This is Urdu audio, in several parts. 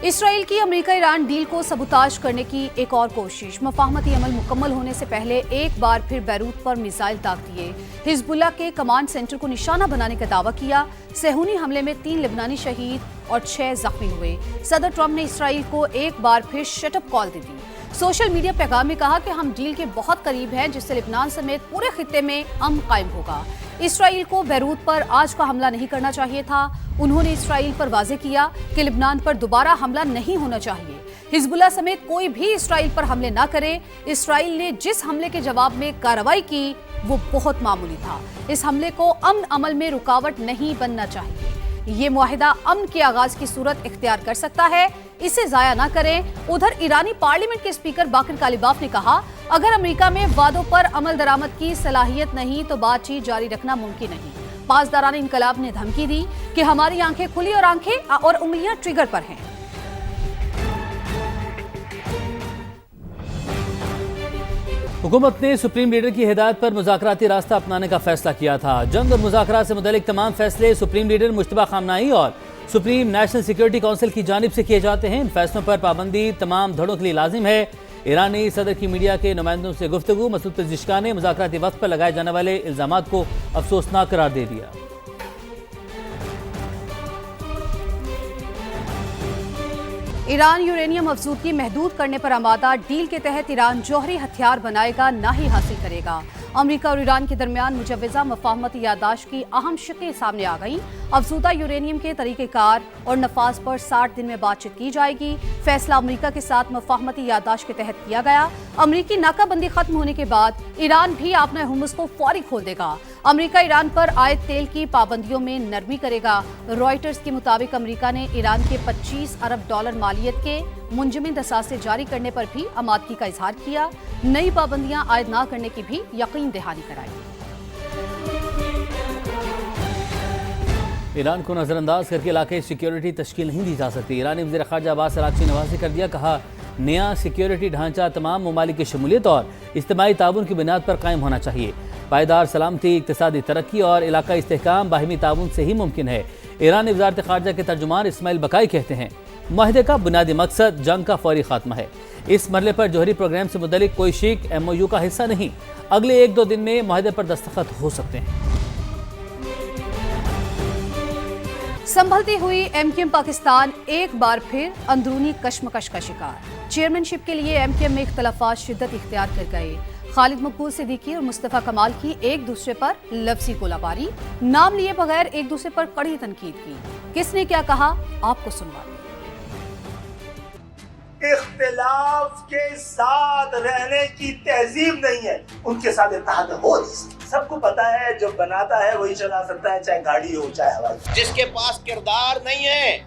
اسرائیل کی امریکہ ایران ڈیل کو سبوتاژ کرنے کی ایک اور کوشش۔ مفاہمتی عمل مکمل ہونے سے پہلے ایک بار پھر بیروت پر میزائل داغ دیے۔ حزب اللہ کے کمانڈ سینٹر کو نشانہ بنانے کا دعویٰ کیا۔ صہیونی حملے میں 3 لبنانی شہید اور 6 زخمی ہوئے۔ صدر ٹرمپ نے اسرائیل کو ایک بار پھر شٹ اپ کال دے دی۔ سوشل میڈیا پیغام میں کہا کہ ہم ڈیل کے بہت قریب ہیں، جس سے لبنان سمیت پورے خطے میں امن قائم ہوگا۔ اسرائیل کو بیروت پر آج کا حملہ نہیں کرنا چاہیے تھا۔ انہوں نے اسرائیل پر واضح کیا کہ لبنان پر دوبارہ حملہ نہیں ہونا چاہیے۔ حزب اللہ سمیت کوئی بھی اسرائیل پر حملے نہ کرے۔ اسرائیل نے جس حملے کے جواب میں کارروائی کی وہ بہت معمولی تھا۔ اس حملے کو امن عمل میں رکاوٹ نہیں بننا چاہیے۔ یہ معاہدہ امن کے آغاز کی صورت اختیار کر سکتا ہے، اسے ضائع نہ کریں۔ ادھر ایرانی پارلیمنٹ کے اسپیکر باقر کالیباف نے کہا، اگر امریکہ میں وعدوں پر عمل درآمد کی صلاحیت نہیں تو بات چیت جاری رکھنا ممکن نہیں۔ پاسداران انقلاب نے دھمکی دی کہ ہماری آنکھیں کھلی اور آنکھیں اور انگلیاں ٹریگر پر ہیں۔ حکومت نے سپریم لیڈر کی ہدایت پر مذاکراتی راستہ اپنانے کا فیصلہ کیا تھا۔ جنگ اور مذاکرات سے متعلق تمام فیصلے سپریم لیڈر مجتبیٰ خامنہئی اور سپریم نیشنل سیکیورٹی کونسل کی جانب سے کیے جاتے ہیں۔ ان فیصلوں پر پابندی تمام دھڑوں کے لیے لازم ہے۔ ایرانی صدر کی میڈیا کے نمائندوں سے گفتگو۔ مسعود پزشکیان نے مذاکراتی وقت پر لگائے جانے والے الزامات کو افسوسناک قرار دے دیا۔ ایران یورینیم افزودگی محدود کرنے پر آمادہ۔ ڈیل کے تحت ایران جوہری ہتھیار بنائے گا، نہ ہی حاصل کرے گا۔ امریکہ اور ایران کے درمیان مجوزہ مفاہمتی یادداشت کی اہم شقیں سامنے آ گئیں۔ افزودہ یورینیم کے طریقہ کار اور نفاذ پر 60 دن میں بات چیت کی جائے گی۔ فیصلہ امریکہ کے ساتھ مفاہمتی یادداشت کے تحت کیا گیا۔ امریکی ناکہ بندی ختم ہونے کے بعد ایران بھی اپنے ہرمز کو فوری کھول دے گا۔ امریکہ ایران پر عائد تیل کی پابندیوں میں نرمی کرے گا۔ رائٹرز کے مطابق امریکہ نے ایران کے $25 ارب مالیت کے منجمد اثاثے جاری کرنے پر بھی آمادگی کا اظہار کیا۔ نئی پابندیاں عائد نہ کرنے کی بھی یقین دہانی کرائی۔ ایران کو نظر انداز کر کے علاقائی سیکیورٹی تشکیل نہیں دی جا سکتی۔ ایرانی وزیر خارجہ عباس اراغچی نے واضح کر دیا، کہا نیا سیکیورٹی ڈھانچہ تمام ممالک کی شمولیت اور اجتماعی تعاون کی بنیاد پر قائم ہونا چاہیے۔ پائیدار سلامتی، اقتصادی ترقی اور علاقائی استحکام باہمی تعاون سے ہی ممکن ہے۔ ایرانی وزارت خارجہ کے ترجمان اسماعیل بقائی کہتے ہیں، معاہدے کا بنیادی مقصد جنگ کا فوری خاتمہ ہے۔ اس مرحلے پر جوہری پروگرام سے متعلق کوئی شک MOU کا حصہ نہیں۔ اگلے 1-2 دن میں معاہدے پر دستخط ہو سکتے ہیں۔ سنبھلتی ہوئی MQM پاکستان ایک بار پھر اندرونی کشمکش کا شکار۔ چیئرمین شپ کے لیے MQM میں اختلافات شدت اختیار کر گئے۔ خالد مقبول صدیقی اور مصطفیٰ کمال کی ایک دوسرے پر لفظی گولہ باری، نام لیے بغیر ایک دوسرے پر کڑی تنقید کی۔ کس نے کیا کہا، آپ کو سنواتے ہیں۔ اختلاف کے ساتھ رہنے کی تہذیب نہیں ہے، ان کے ساتھ اتحاد ہو نہیں سکتا۔ سب کو پتا ہے جو بناتا ہے وہی چلا سکتا ہے، چاہے گاڑی ہو چاہے ہوائی۔ جس کے پاس کردار نہیں ہے،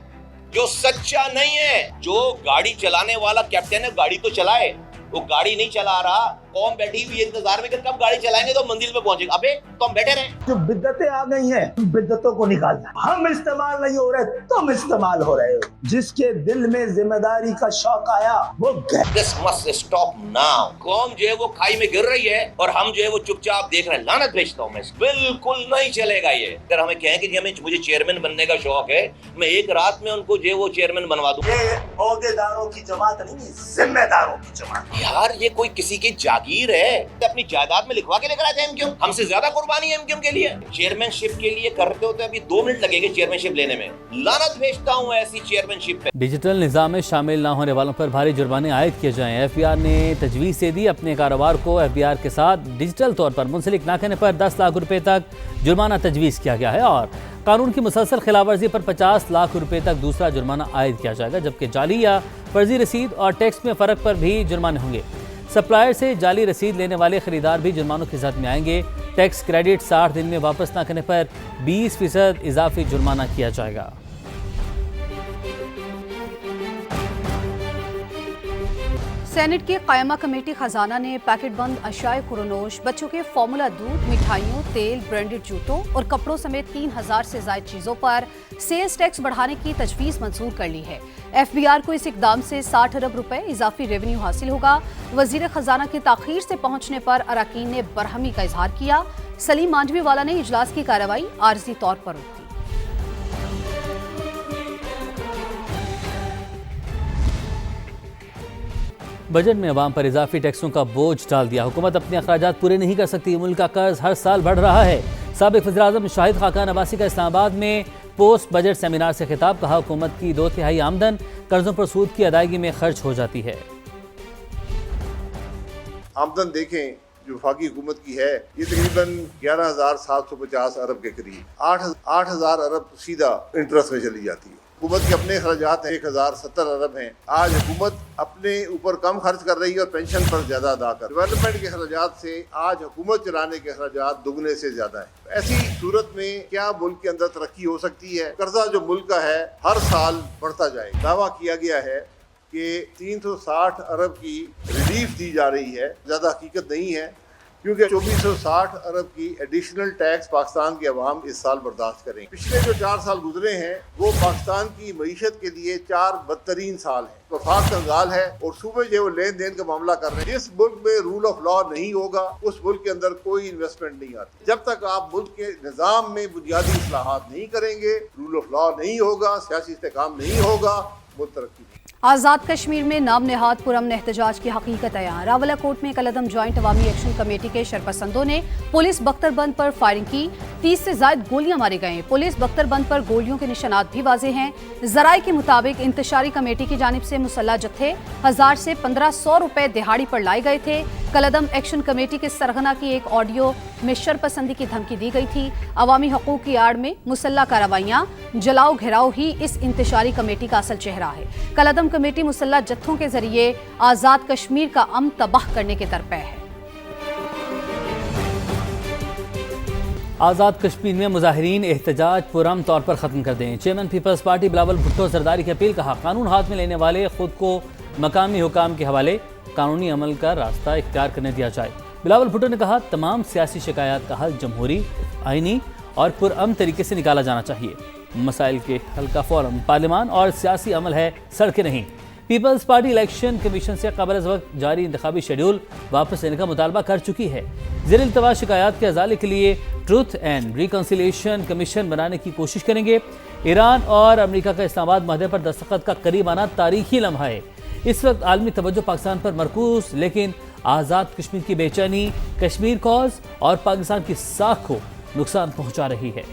جو سچا نہیں ہے، جو گاڑی چلانے والا کیپٹن ہے گاڑی تو چلائے، وہ گاڑی نہیں چلا رہا، قوم بیٹھی ہوئی انتظار میں کہ کب گاڑی چلائیں گے تو منزل پہ پہنچے گا۔ ابے تو ہم بیٹھے رہے۔ جو بدعتیں آ گئی ہیں ان بدعتوں کو نکالنا۔ ہم استعمال نہیں ہو رہے، تم استعمال ہو رہے ہو۔ جس کے دل میں ذمہ داری کا شوق آیا وہ This must stop now۔ قوم جو ہے وہ کھائی میں گر رہی ہے اور ہم جو ہے وہ چپ چاپ دیکھ رہے ہیں۔ لعنت بھیجتا ہوں میں، بالکل نہیں چلے گا یہ۔ اگر ہمیں کہیں کہ مجھے چیئرمین بننے کا شوق ہے، میں ایک رات میں ان کو جو ہے وہ چیئرمین بنوا دوں۔ یہ عہدیداروں کی جماعت نہیں، ذمہ داروں کی جماعت۔ یار یہ کوئی کسی کی جاگیر ہے، اپنی جائیداد میں لکھوا کے لے کر آتے ہیں MQM۔ ہم سے زیادہ قربانی ہے MQM کے لیے۔ چیئرمین شپ کے لیے کرتے ہوتے ابھی 2 منٹ لگیں گے چیئرمین شپ لینے میں۔ لعنت بھیجتا ہوں ایسی چیئرمین شپ پہ۔ ڈیجیٹل نظام میں شامل نہ ہونے والوں پر بھاری جرمانے عائد کیے جائیں۔ FBR نے تجویز دے دی، اپنے کاروبار کو FBR کے ساتھ ڈیجیٹل طور پر منسلک نہ کرنے پر 10 لاکھ روپے تک جرمانہ تجویز کیا گیا ہے اور قانون کی مسلسل خلاف ورزی پر 50 لاکھ روپے تک دوسرا جرمانہ عائد کیا جائے گا، جبکہ جعلی یا فرضی رسید اور ٹیکس میں فرق پر بھی جرمانے ہوں گے۔ سپلائر سے جعلی رسید لینے والے خریدار بھی جرمانوں کی زد میں آئیں گے۔ ٹیکس کریڈٹ 60 دن میں واپس نہ کرنے پر 20% اضافی جرمانہ کیا جائے گا۔ سینٹ کی قائمہ کمیٹی خزانہ نے پیکٹ بند اشیاء خورنوش، بچوں کے فارمولا دودھ، مٹھائیوں، تیل، برانڈڈ جوتوں اور کپڑوں سمیت 3000 سے زائد چیزوں پر سیلز ٹیکس بڑھانے کی تجویز منظور کر لی ہے۔ FBR کو اس اقدام سے 60 ارب روپے اضافی ریونیو حاصل ہوگا۔ وزیر خزانہ کی تاخیر سے پہنچنے پر اراکین نے برہمی کا اظہار کیا۔ سلیم مانڈوی والا نے اجلاس کی کارروائی عارضی طور پر روک دی۔ بجٹ میں عوام پر اضافی ٹیکسوں کا بوجھ ڈال دیا، حکومت اپنے اخراجات پورے نہیں کر سکتی، ملک کا قرض ہر سال بڑھ رہا ہے۔ سابق وزیراعظم شاہد خاقان عباسی کا اسلام آباد میں پوسٹ بجٹ سیمینار سے خطاب، کہا حکومت کی 2/3 آمدن قرضوں پر سود کی ادائیگی میں خرچ ہو جاتی ہے۔ آمدن دیکھیں جو وفاقی حکومت کی ہے یہ تقریباً 11,750 ارب کے قریب، 8,000 ارب سیدھا انٹرسٹ میں چلی جاتی ہے۔ حکومت کے اپنے اخراجات 1,070 ارب ہیں۔ آج حکومت اپنے اوپر کم خرچ کر رہی ہے اور پینشن پر زیادہ ادا کر رہی ہے۔ ڈیولپمنٹ کے اخراجات سے آج حکومت چلانے کے اخراجات دگنے سے زیادہ ہیں۔ ایسی صورت میں کیا ملک کے اندر ترقی ہو سکتی ہے؟ قرضہ جو ملک کا ہے ہر سال بڑھتا جائے گا۔ دعویٰ کیا گیا ہے کہ 360 ارب کی ریلیف دی جا رہی ہے، زیادہ حقیقت نہیں ہے، کیونکہ 2460 ارب کی ایڈیشنل ٹیکس پاکستان کے عوام اس سال برداشت کریں۔ پچھلے جو 4 سال گزرے ہیں وہ پاکستان کی معیشت کے لیے 4 بدترین سال ہیں۔ وفاق کنگال ہے اور صوبے جو وہ لین دین کا معاملہ کر رہے ہیں۔ جس ملک میں رول آف لا نہیں ہوگا اس ملک کے اندر کوئی انویسٹمنٹ نہیں آتی۔ جب تک آپ ملک کے نظام میں بنیادی اصلاحات نہیں کریں گے، رول آف لا نہیں ہوگا، سیاسی استحکام نہیں ہوگا، ملک ترقی نہیں۔ آزاد کشمیر میں نام نہاد پرامن احتجاج کی حقیقت عیاں، راولہ کوٹ میں کالعدم جوائنٹ عوامی ایکشن کمیٹی کے شرپسندوں نے پولیس بختر بند پر فائرنگ کی، 30 سے زائد گولیاں ماری گئیں۔ پولیس بختر بند پر گولیوں کے نشانات بھی واضح ہیں۔ ذرائع کے مطابق انتشاری کمیٹی کی جانب سے مسلح جتھے 1000 سے 1500 روپے دہاڑی پر لائے گئے تھے۔ کالعدم ایکشن کمیٹی کے سرغنہ کی ایک آڈیو میں شرپسندی کی دھمکی دی گئی تھی۔ عوامی حقوق کی آڑ میں مسلح کارروائیاں، جلاؤ گھیراؤ ہی اس انتشاری کمیٹی کا اصل چہرہ ہے۔ کالعدم کمیٹی مسلح جتھوں کے ذریعے آزاد کشمیر کا امن تباہ کرنے کے درپے ہے۔ آزاد کشمیر میں مظاہرین احتجاج پرامن طور پر ختم کر دیں، chairman Peoples Party Bilawal Bhutto Zardari کی اپیل، کہا قانون ہاتھ میں لینے والے خود کو مقامی حکام کے حوالے قانونی عمل کا راستہ اختیار کرنے دیا جائے۔ بلاول بھٹو نے کہا تمام سیاسی شکایات کا حل جمہوری، آئینی اور پرامن طریقے سے نکالا جانا چاہیے۔ مسائل کے حل کا فورم پارلیمان اور سیاسی عمل ہے، سڑکیں نہیں۔ پیپلز پارٹی الیکشن کمیشن سے قبل از وقت جاری انتخابی شیڈول واپس لینے کا مطالبہ کر چکی ہے۔ زیر التوا شکایات کے ازالے کے لیے ٹروتھ اینڈ ریکنسیلیشن کمیشن بنانے کی کوشش کریں گے۔ ایران اور امریکہ کا اسلام آباد معاہدے پر دستخط کا قریب آنا تاریخی لمحہ ہے۔ اس وقت عالمی توجہ پاکستان پر مرکوز، لیکن آزاد کشمیر کی بے چینی کشمیر کاز اور پاکستان کی ساکھ کو نقصان پہنچا رہی ہے۔